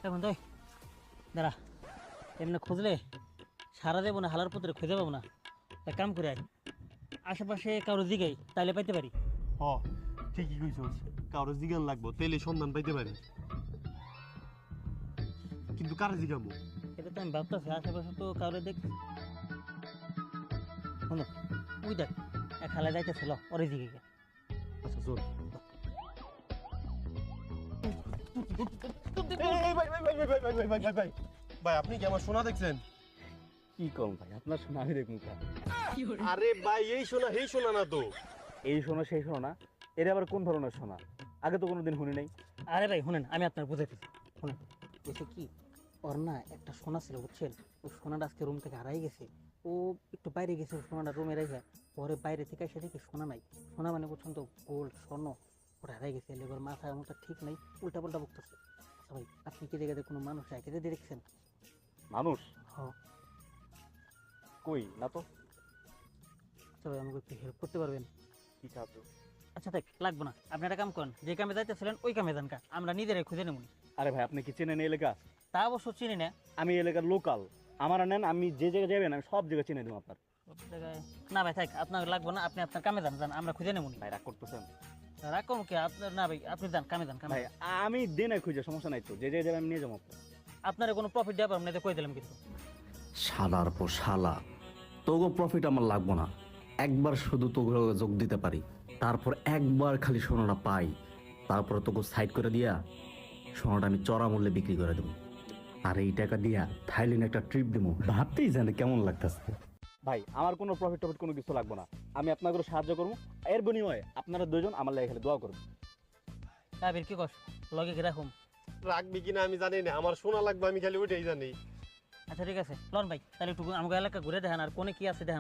এখন তাই দাঁড়া, এমনি খুঁজলে সারা দেবো না, হালার পুত্রে খুঁজে পাবো না। এক কাম করে আয়, আশেপাশে কারো দিকেই তাইলে পাইতে পারি। হ ঠিকই কইছস, কারো জিগান লাগবো তেলে সন্ধান পাইতে পারি, কিন্তু কারে জিগামু? এটা তো আমি ভাবতেছি, আশেপাশে তো কারো দেখ শোনো, ওই দেখ এক খালায় যাইতেছিল ওর দিকে গিয়ে। আচ্ছা চল। ভাই আপনি কি আমার সোনা দেখছেন? কি কম ভাই, আপনার সোনা আমি দেখুন কা। আরে ভাই এই সোনা এই সোনা না তো। এই সোনা সেই সোনা না, এর আবার কোন ধরনের সোনা? আগে তো কোনোদিন শুনি নাই। আরে ভাই শুনেন, আমি আপনার বুঝাইতেছি, শুনেন। বলছে কি, ওর না একটা সোনা ছিল বুঝছেন, ওই সোনাটা আজকে রুম থেকে হারাই গেছে। ও একটু বাইরে গেছে, সোনাটা রুমে রেখে পরে বাইরে থেকে এসে দেখি সোনা নাই। সোনা মানে বুঝছেন তো, গোল্ড স্বর্ণ, ওটা হারাই গেছে। এবার মাথা এমনটা ঠিক নাই, উল্টা পাল্টা বকতেছে। আচ্ছা ভাই, আপনি কি দেখে কোনো মানুষ একে দেখছেন? মানুষ হ। কই না তো। আচ্ছা ভাই, আমাকে একটু হেল্প করতে পারবেন? কি সাহায্য? আচ্ছা দেখ, লাগবো না, আপনি একটা কাম করেন, যে কামে যাইতেছিলেন ওই কামে যান কা, আমরা নিজেরাই খুঁজে নেব। আরে ভাই আপনি কি চেনেন এই এলাকা? তা অবশ্য চিনি না আমি এই এলাকার লোকাল, আমার নেন, আমি যে জায়গায় যাবেন আমি সব জায়গায় চিনে দেবো আপনার। সব জায়গায়। না ভাই থাক, আপনার লাগবো না, আপনি আপনার কামে যান, যান আমরা খুঁজে নেব। ভাই রাগ করতেছেন? রাখুন কি আপনার, না ভাই আপনি যান কামে, যান কামে। ভাই আমি দিনে খুঁজে সমস্যা নাই তো, যে জায়গায় যাবেন আমি নিয়ে যাবো আপনার। আপনার কোনো প্রফিট দেওয়া পারবেন না, এটা কই দিলাম কিন্তু। শালার পর শালা, তোগো প্রফিট আমার লাগবো না, একবার শুধু তোকে যোগ দিতে পারি, তারপর একবার খালি সোনাটা পাই, তারপর তোকে সাইড করে দিয়া সোনাটা আমি চড়া মূল্যে বিক্রি করে দেবো, আর এই টাকা দিয়া থাইল্যান্ড একটা ট্রিপ দেবো, ভাবতেই জানে কেমন লাগতেছে। ভাই আমার কোনো প্রফিট টফিট কোনো কিছু লাগবে না, আমি আপনাকে সাহায্য করবো, এর বিনিময়ে আপনারা দুজন আমার লাগে খালি দোয়া করবেন। তাবির কি কস, লগে কি রাখুন? রাখবি কিনা আমি জানি না, আমার সোনা লাগবে আমি খালি ওইটাই জানি। আচ্ছা ঠিক আছে, লন ভাই, তাহলে একটু আমাকে এলাকা ঘুরে দেখান, আর কোনে কি আছে দেখান।